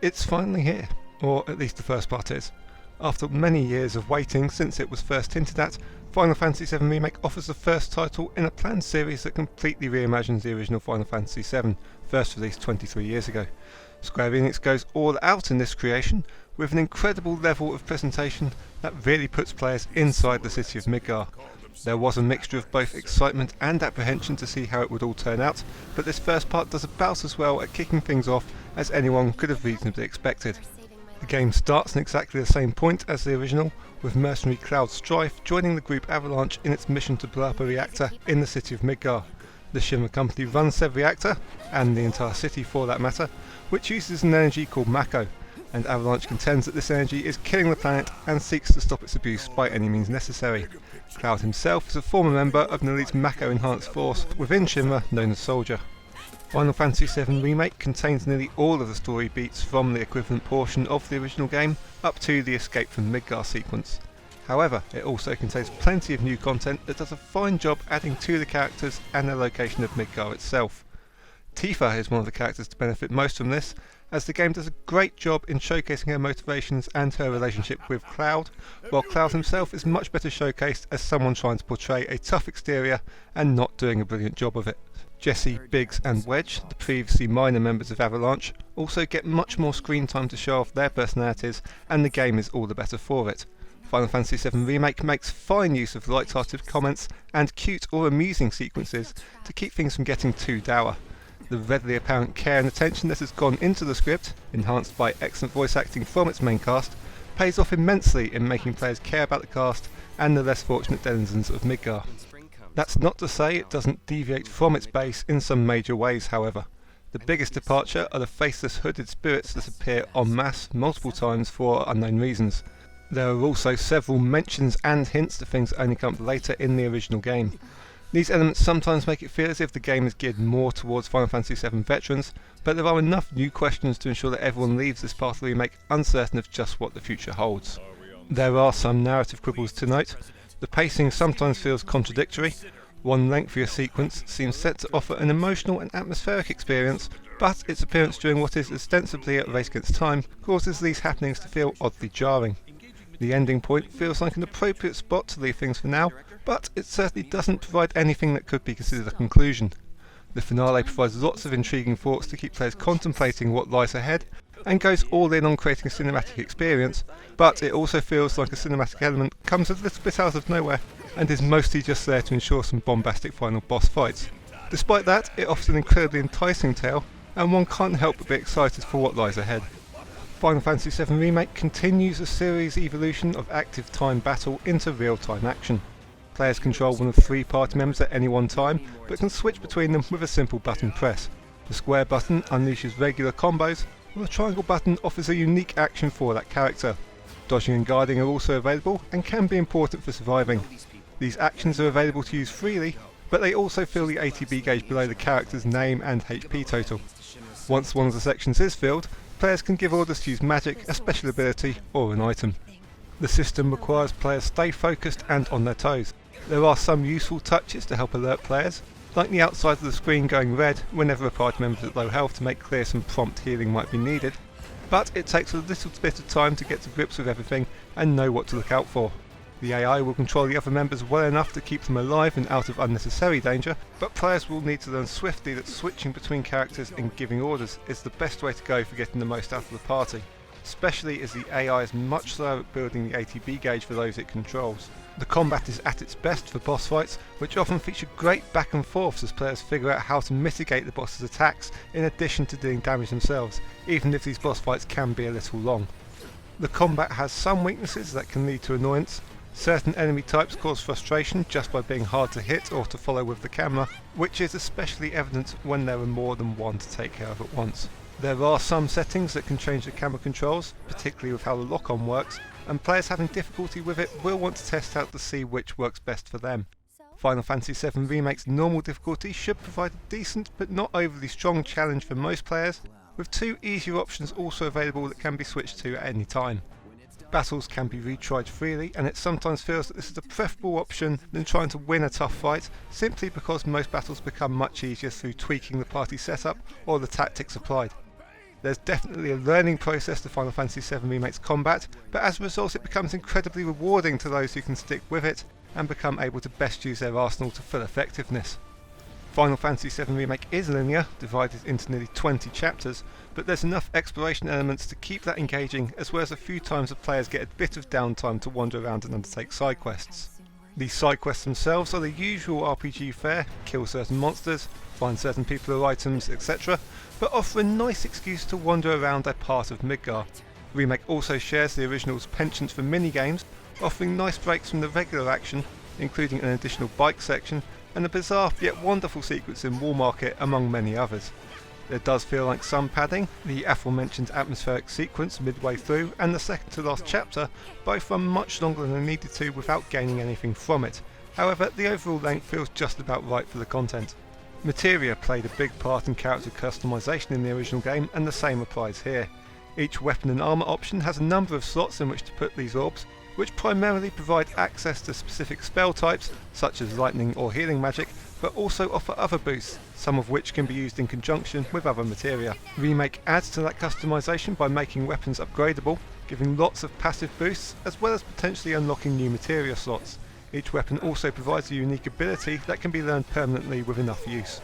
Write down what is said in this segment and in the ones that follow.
It's finally here, or at least the first part is. After many years of waiting since it was first hinted at, Final Fantasy VII Remake offers the first title in a planned series that completely reimagines the original Final Fantasy VII, first released 23 years ago. Square Enix goes all out in this creation, with an incredible level of presentation that really puts players inside the city of Midgar. There was a mixture of both excitement and apprehension to see how it would all turn out, but this first part does about as well at kicking things off as anyone could have reasonably expected. The game starts in exactly the same point as the original, with mercenary Cloud Strife joining the group Avalanche in its mission to blow up a reactor in the city of Midgar. The Shimmer Company runs said reactor, and the entire city for that matter, which uses an energy called Mako, and Avalanche contends that this energy is killing the planet and seeks to stop its abuse by any means necessary. Cloud himself is a former member of an elite Mako enhanced force within Shimmer known as Soldier. Final Fantasy VII Remake contains nearly all of the story beats from the equivalent portion of the original game up to the escape from Midgar sequence. However, it also contains plenty of new content that does a fine job adding to the characters and the location of Midgar itself. Tifa is one of the characters to benefit most from this, as the game does a great job in showcasing her motivations and her relationship with Cloud, while Cloud himself is much better showcased as someone trying to portray a tough exterior and not doing a brilliant job of it. Jesse, Biggs and Wedge, the previously minor members of Avalanche, also get much more screen time to show off their personalities, and the game is all the better for it. Final Fantasy VII Remake makes fine use of light-hearted comments and cute or amusing sequences to keep things from getting too dour. The readily apparent care and attention that has gone into the script, enhanced by excellent voice acting from its main cast, pays off immensely in making players care about the cast and the less fortunate denizens of Midgar. That's not to say it doesn't deviate from its base in some major ways, however. The biggest departure are the faceless hooded spirits that appear en masse multiple times for unknown reasons. There are also several mentions and hints to things that only come up later in the original game. These elements sometimes make it feel as if the game is geared more towards Final Fantasy VII veterans, but there are enough new questions to ensure that everyone leaves this part of the remake uncertain of just what the future holds. There are some narrative quibbles to note. The pacing sometimes feels contradictory. One lengthier sequence seems set to offer an emotional and atmospheric experience, but its appearance during what is ostensibly a race against time causes these happenings to feel oddly jarring. The ending point feels like an appropriate spot to leave things for now, but it certainly doesn't provide anything that could be considered a conclusion. The finale provides lots of intriguing thoughts to keep players contemplating what lies ahead, and goes all in on creating a cinematic experience, but it also feels like a cinematic element comes a little bit out of nowhere and is mostly just there to ensure some bombastic final boss fights. Despite that, it offers an incredibly enticing tale, and one can't help but be excited for what lies ahead. Final Fantasy VII Remake continues a series evolution of active time battle into real-time action. Players control one of 3 party members at any one time, but can switch between them with a simple button press. The square button unleashes regular combos, while the triangle button offers a unique action for that character. Dodging and guarding are also available and can be important for surviving. These actions are available to use freely, but they also fill the ATB gauge below the character's name and HP total. Once one of the sections is filled, players can give orders to use magic, a special ability, or an item. The system requires players stay focused and on their toes. There are some useful touches to help alert players, like the outside of the screen going red whenever a party member is at low health to make clear some prompt healing might be needed, but it takes a little bit of time to get to grips with everything and know what to look out for. The AI will control the other members well enough to keep them alive and out of unnecessary danger, but players will need to learn swiftly that switching between characters and giving orders is the best way to go for getting the most out of the party, especially as the AI is much slower at building the ATB gauge for those it controls. The combat is at its best for boss fights, which often feature great back and forths as players figure out how to mitigate the boss's attacks in addition to doing damage themselves, even if these boss fights can be a little long. The combat has some weaknesses that can lead to annoyance. Certain enemy types cause frustration just by being hard to hit or to follow with the camera, which is especially evident when there are more than one to take care of at once. There are some settings that can change the camera controls, particularly with how the lock-on works, and players having difficulty with it will want to test out to see which works best for them. Final Fantasy VII Remake's normal difficulty should provide a decent but not overly strong challenge for most players, with 2 easier options also available that can be switched to at any time. Battles can be retried freely, and it sometimes feels that this is a preferable option than trying to win a tough fight, simply because most battles become much easier through tweaking the party setup or the tactics applied. There's definitely a learning process to Final Fantasy VII Remake's combat, but as a result it becomes incredibly rewarding to those who can stick with it and become able to best use their arsenal to full effectiveness. Final Fantasy VII Remake is linear, divided into nearly 20 chapters, but there's enough exploration elements to keep that engaging, as well as a few times the players get a bit of downtime to wander around and undertake side quests. These side quests themselves are the usual RPG fare: kill certain monsters, find certain people or items, etc., but offer a nice excuse to wander around a part of Midgar. Remake also shares the original's penchant for minigames, offering nice breaks from the regular action, including an additional bike section and a bizarre yet wonderful sequence in Wall Market, among many others. There does feel like some padding. The aforementioned atmospheric sequence midway through and the second to last chapter both run much longer than they needed to without gaining anything from it. However, the overall length feels just about right for the content. Materia played a big part in character customization in the original game, and the same applies here. Each weapon and armor option has a number of slots in which to put these orbs, which primarily provide access to specific spell types, such as lightning or healing magic, but also offer other boosts, some of which can be used in conjunction with other materia. Remake adds to that customization by making weapons upgradable, giving lots of passive boosts, as well as potentially unlocking new materia slots. Each weapon also provides a unique ability that can be learned permanently with enough use.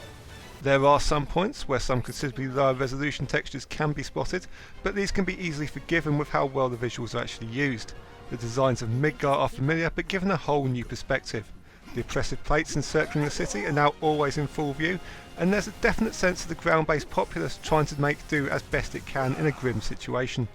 There are some points where some considerably lower resolution textures can be spotted, but these can be easily forgiven with how well the visuals are actually used. The designs of Midgar are familiar, but given a whole new perspective. The oppressive plates encircling the city are now always in full view, and there's a definite sense of the ground-based populace trying to make do as best it can in a grim situation.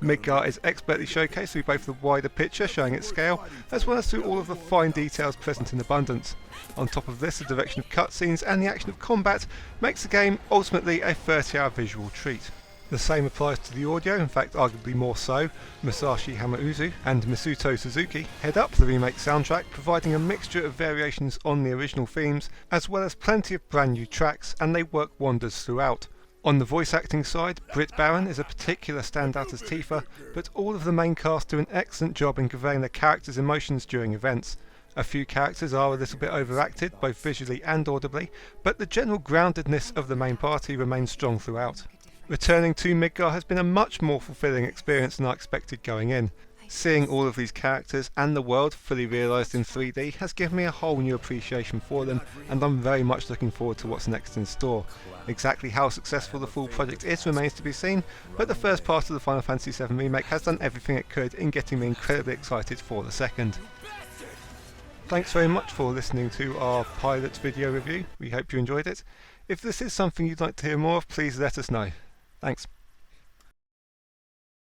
Midgar is expertly showcased through both the wider picture showing its scale, as well as through all of the fine details present in abundance. On top of this, the direction of cutscenes and the action of combat makes the game ultimately a 30-hour visual treat. The same applies to the audio, in fact arguably more so. Masashi Hamauzu and Masuto Suzuki head up the remake soundtrack, providing a mixture of variations on the original themes, as well as plenty of brand new tracks, and they work wonders throughout. On the voice acting side, Britt Baron is a particular standout as Tifa, but all of the main cast do an excellent job in conveying their characters' emotions during events. A few characters are a little bit overacted, both visually and audibly, but the general groundedness of the main party remains strong throughout. Returning to Midgar has been a much more fulfilling experience than I expected going in. Seeing all of these characters and the world fully realised in 3D has given me a whole new appreciation for them, and I'm very much looking forward to what's next in store. Exactly how successful the full project is remains to be seen, but the first part of the Final Fantasy VII Remake has done everything it could in getting me incredibly excited for the second. Thanks very much for listening to our pilot video review. We hope you enjoyed it. If this is something you'd like to hear more of, please let us know. Thanks.